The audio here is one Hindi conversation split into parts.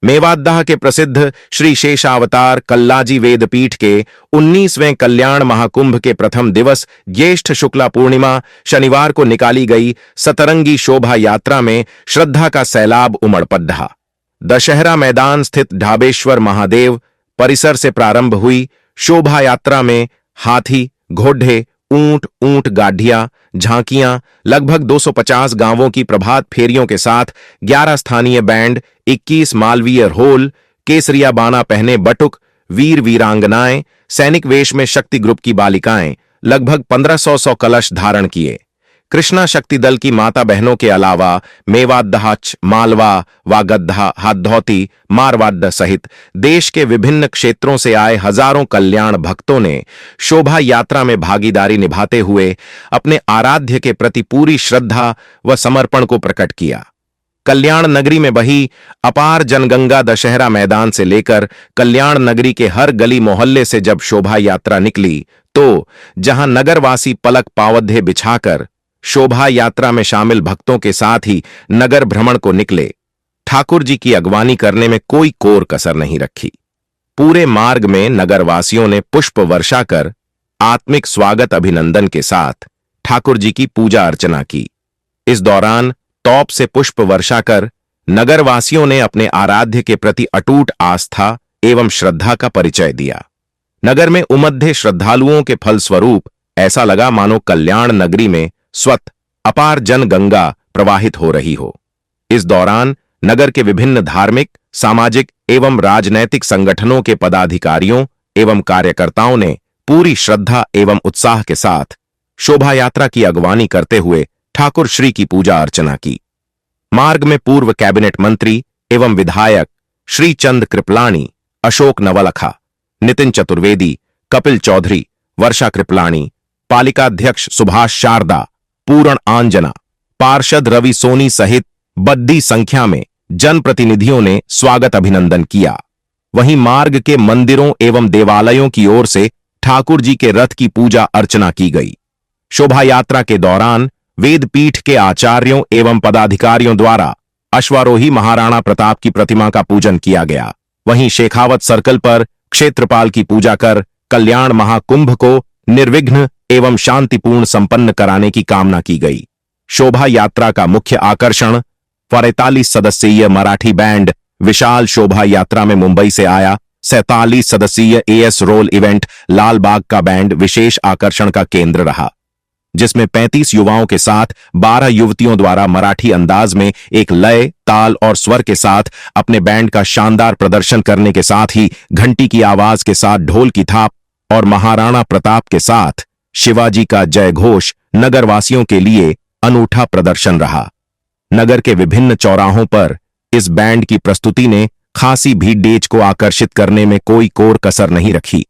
मेवातदाह के प्रसिद्ध श्री शेषावतार कल्लाजी वेदपीठ के 19वें कल्याण महाकुंभ के प्रथम दिवस ज्येष्ठ शुक्ला पूर्णिमा शनिवार को निकाली गई सतरंगी शोभा यात्रा में श्रद्धा का सैलाब उमड़ पड़ा। दशहरा मैदान स्थित ढाबेश्वर महादेव परिसर से प्रारंभ हुई शोभा यात्रा में हाथी, घोड़े, ऊंट गाढ़िया, झांकियां, लगभग 250 गांवों की प्रभात फेरियों के साथ 11 स्थानीय बैंड, 21 मालवीय होल, केसरिया बाना पहने बटुक, वीर वीरांगनाएं, सैनिक वेश में शक्ति ग्रुप की बालिकाएं, लगभग 1500 कलश धारण किए। कृष्णा शक्ति दल की माता बहनों के अलावा मेवातदाह, मालवा, वागद्धा, हाथौती, मारवाड़ सहित देश के विभिन्न क्षेत्रों से आए हजारों कल्याण भक्तों ने शोभा यात्रा में भागीदारी निभाते हुए अपने आराध्य के प्रति पूरी श्रद्धा व समर्पण को प्रकट किया। कल्याण नगरी में बही अपार जनगंगा दशहरा मैदान से लेकर कल्याण नगरी के हर गली मोहल्ले से जब शोभा यात्रा निकली तो जहां नगरवासी पलक पावधे बिछाकर शोभा यात्रा में शामिल भक्तों के साथ ही नगर भ्रमण को निकले, ठाकुर जी की अगवानी करने में कोई कोर कसर नहीं रखी। पूरे मार्ग में नगरवासियों ने पुष्प वर्षा कर आत्मिक स्वागत अभिनंदन के साथ ठाकुर जी की पूजा अर्चना की। इस दौरान तौप से पुष्प वर्षा कर नगरवासियों ने अपने आराध्य के प्रति अटूट आस्था एवं श्रद्धा का परिचय दिया। नगर में उमड़े श्रद्धालुओं के फलस्वरूप ऐसा लगा मानो कल्याण नगरी में स्वतः अपार जन गंगा प्रवाहित हो रही हो। इस दौरान नगर के विभिन्न धार्मिक, सामाजिक एवं राजनैतिक संगठनों के पदाधिकारियों एवं कार्यकर्ताओं ने पूरी श्रद्धा एवं उत्साह के साथ शोभा यात्रा की अगवानी करते हुए ठाकुर श्री की पूजा अर्चना की। मार्ग में पूर्व कैबिनेट मंत्री एवं विधायक श्री चंद कृपलानी, अशोक नवलखा, नितिन चतुर्वेदी, कपिल चौधरी, वर्षा कृपलानी, पालिकाध्यक्ष सुभाष शारदा, पूर्ण आंजना, पार्षद रवि सोनी सहित बड़ी संख्या में जनप्रतिनिधियों ने स्वागत अभिनंदन किया। वहीं मार्ग के मंदिरों एवं देवालयों की ओर से ठाकुर जी के रथ की पूजा अर्चना की गई। शोभा यात्रा के दौरान वेदपीठ के आचार्यों एवं पदाधिकारियों द्वारा अश्वारोही महाराणा प्रताप की प्रतिमा का पूजन किया गया। वहीं शेखावत सर्कल पर क्षेत्रपाल की पूजा कर कल्याण महाकुंभ को निर्विघ्न एवं शांतिपूर्ण संपन्न कराने की कामना की गई। शोभा यात्रा का मुख्य आकर्षण 44 सदस्यीय मराठी बैंड विशाल शोभा यात्रा में मुंबई से आया 47 सदस्यीय एएस रोल इवेंट लाल बाग का बैंड विशेष आकर्षण का केंद्र रहा, जिसमें 35 युवाओं के साथ 12 युवतियों द्वारा मराठी अंदाज में एक लय, ताल और स्वर के साथ अपने बैंड का शानदार प्रदर्शन करने के साथ ही घंटी की आवाज के साथ ढोल की थाप और महाराणा प्रताप के साथ शिवाजी का जय घोष नगरवासियों के लिए अनूठा प्रदर्शन रहा। नगर के विभिन्न चौराहों पर इस बैंड की प्रस्तुति ने खासी भीड़ को आकर्षित करने में कोई कोर कसर नहीं रखी।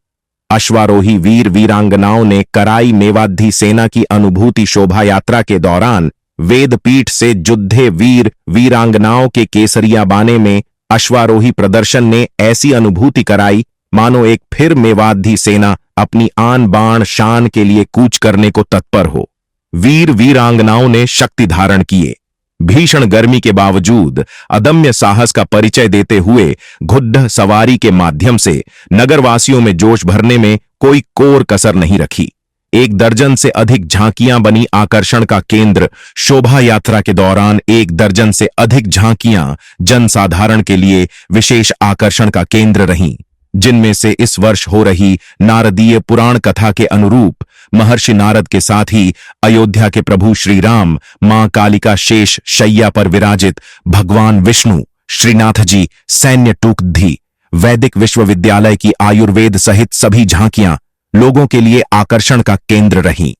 अश्वारोही वीर वीरांगनाओं ने कराई मेवातधी सेना की अनुभूति। शोभा यात्रा के दौरान वेदपीठ से जुद्धे वीर वीरांगनाओं के केसरिया बाने में अश्वारोही प्रदर्शन ने ऐसी अनुभूति कराई मानो एक फिर मेवातधी सेना अपनी आन बाण शान के लिए कूच करने को तत्पर हो। वीर वीरांगनाओं ने शक्ति धारण किए, भीषण गर्मी के बावजूद अदम्य साहस का परिचय देते हुए घुड्ड सवारी के माध्यम से नगरवासियों में जोश भरने में कोई कोर कसर नहीं रखी। 1 दर्जन से अधिक झांकियां बनी आकर्षण का केंद्र। शोभा यात्रा के दौरान 1 दर्जन से अधिक झांकियां जनसाधारण के लिए विशेष आकर्षण का केंद्र रहीं, जिनमें से इस वर्ष हो रही नारदीय पुराण कथा के अनुरूप महर्षि नारद के साथ ही अयोध्या के प्रभु श्री राम, मां कालिका शेष शैया पर विराजित भगवान विष्णु, श्रीनाथ जी, सैन्य टूकधी, वैदिक विश्वविद्यालय की आयुर्वेद सहित सभी झांकियां लोगों के लिए आकर्षण का केंद्र रहीं।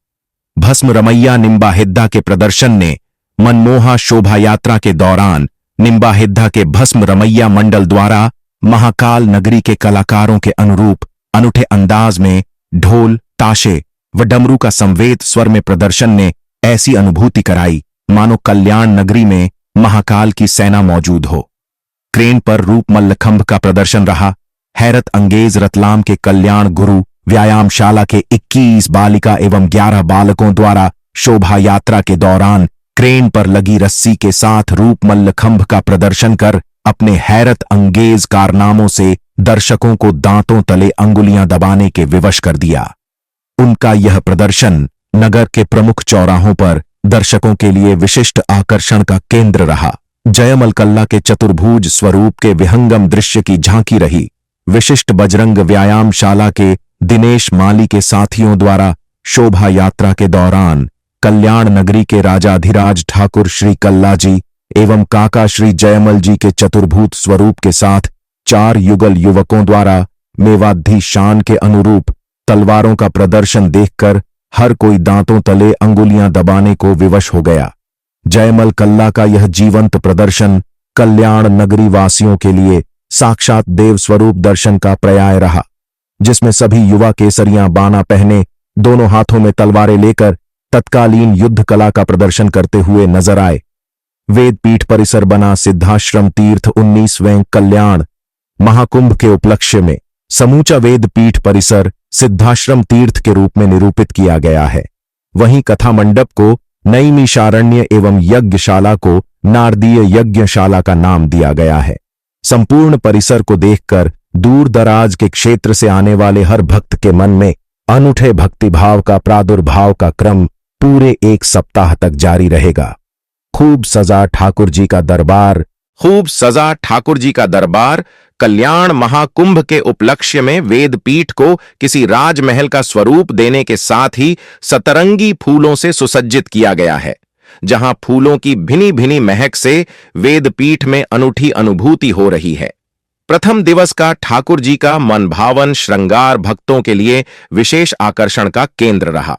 भस्म रमैया निम्बाहिद्दा के प्रदर्शन ने मनमोहा शोभा यात्रा के दौरान निम्बाहिद्दा के भस्म रमैया मंडल द्वारा महाकाल नगरी के कलाकारों के अनुरूप अनूठे अंदाज में ढोल, ताशे व डमरू का संवेद स्वर में प्रदर्शन ने ऐसी अनुभूति कराई मानो कल्याण नगरी में महाकाल की सेना मौजूद हो। क्रेन पर रूप मल्लखंभ का प्रदर्शन रहा। हैरत अंगेज रतलाम के कल्याण गुरु व्यायामशाला के 21 बालिका एवं 11 बालकों द्वारा शोभा यात्रा के दौरान क्रेन पर लगी रस्सी के साथ रूप मल्लखंभ का प्रदर्शन कर अपने हैरत अंगेज कारनामों से दर्शकों को दांतों तले अंगुलियां दबाने के विवश कर दिया। उनका यह प्रदर्शन नगर के प्रमुख चौराहों पर दर्शकों के लिए विशिष्ट आकर्षण का केंद्र रहा। जयमल कल्ला के चतुर्भुज स्वरूप के विहंगम दृश्य की झांकी रही। विशिष्ट बजरंग व्यायामशाला के दिनेश माली के साथियों द्वारा शोभा यात्रा के दौरान कल्याण नगरी के राजाधिराज ठाकुर श्री कल्लाजी एवं काका श्री जयमल जी के चतुर्भुज स्वरूप के साथ 4 युगल युवकों द्वारा मेवाधी शान के अनुरूप तलवारों का प्रदर्शन देखकर हर कोई दांतों तले अंगुलियां दबाने को विवश हो गया। जयमल कल्ला का यह जीवंत प्रदर्शन कल्याण नगरी वासियों के लिए साक्षात देव स्वरूप दर्शन का पर्याय रहा, जिसमें सभी युवा केसरियां बाना पहने दोनों हाथों में तलवारें लेकर तत्कालीन युद्ध कला का प्रदर्शन करते हुए नजर आए। वेदपीठ परिसर बना सिद्धाश्रम तीर्थ 19वें कल्याण महाकुंभ के उपलक्ष्य में समूचा वेदपीठ परिसर सिद्धाश्रम तीर्थ के रूप में निरूपित किया गया है। वहीं कथा मंडप को नैमिषारण्य एवं यज्ञशाला को नारदीय यज्ञशाला का नाम दिया गया है। संपूर्ण परिसर को देखकर दूर दराज के क्षेत्र से आने वाले हर भक्त के मन में अनूठे भक्तिभाव का प्रादुर्भाव का क्रम पूरे 1 सप्ताह तक जारी रहेगा। खूब सजा ठाकुर जी का दरबार कल्याण महाकुंभ के उपलक्ष्य में वेदपीठ को किसी राजमहल का स्वरूप देने के साथ ही सतरंगी फूलों से सुसज्जित किया गया है, जहां फूलों की भिनी भिनी महक से वेदपीठ में अनूठी अनुभूति हो रही है। प्रथम दिवस का ठाकुर जी का मनभावन श्रृंगार भक्तों के लिए विशेष आकर्षण का केंद्र रहा,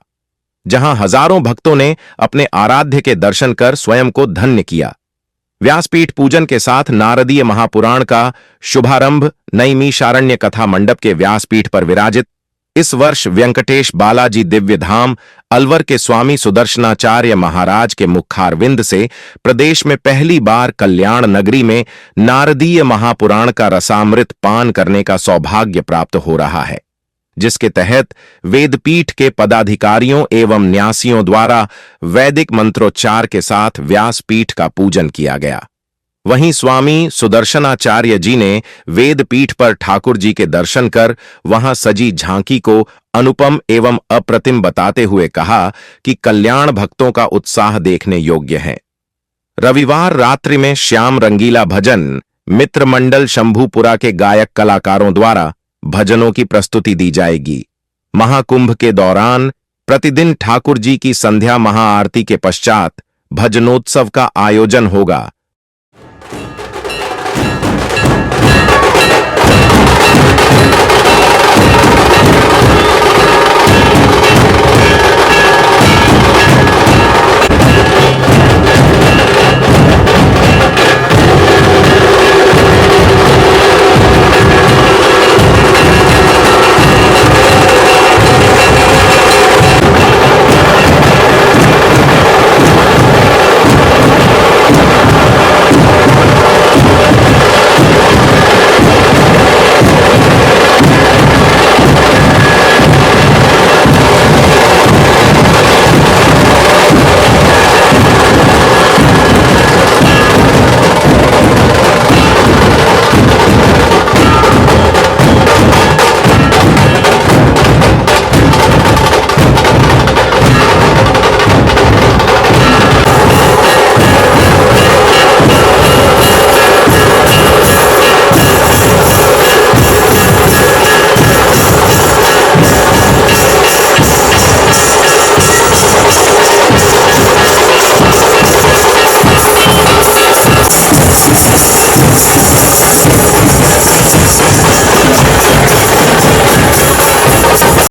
जहां हजारों भक्तों ने अपने आराध्य के दर्शन कर स्वयं को धन्य किया। व्यासपीठ पूजन के साथ नारदीय महापुराण का शुभारंभ नैमिषारण्य कथा मंडप के व्यासपीठ पर विराजित इस वर्ष वेंकटेश बालाजी दिव्य धाम अलवर के स्वामी सुदर्शनाचार्य महाराज के मुखारविंद से प्रदेश में पहली बार कल्याण नगरी में नारदीय महापुराण का रसामृत पान करने का सौभाग्य प्राप्त हो रहा है, जिसके तहत वेदपीठ के पदाधिकारियों एवं न्यासियों द्वारा वैदिक मंत्रोच्चार के साथ व्यासपीठ का पूजन किया गया। वहीं स्वामी सुदर्शनाचार्य जी ने वेदपीठ पर ठाकुर जी के दर्शन कर वहां सजी झांकी को अनुपम एवं अप्रतिम बताते हुए कहा कि कल्याण भक्तों का उत्साह देखने योग्य है। रविवार रात्रि में श्याम रंगीला भजन मित्र मंडल शंभूपुरा के गायक कलाकारों द्वारा भजनों की प्रस्तुति दी जाएगी। महाकुंभ के दौरान प्रतिदिन ठाकुर जी की संध्या महाआरती के पश्चात भजनोत्सव का आयोजन होगा,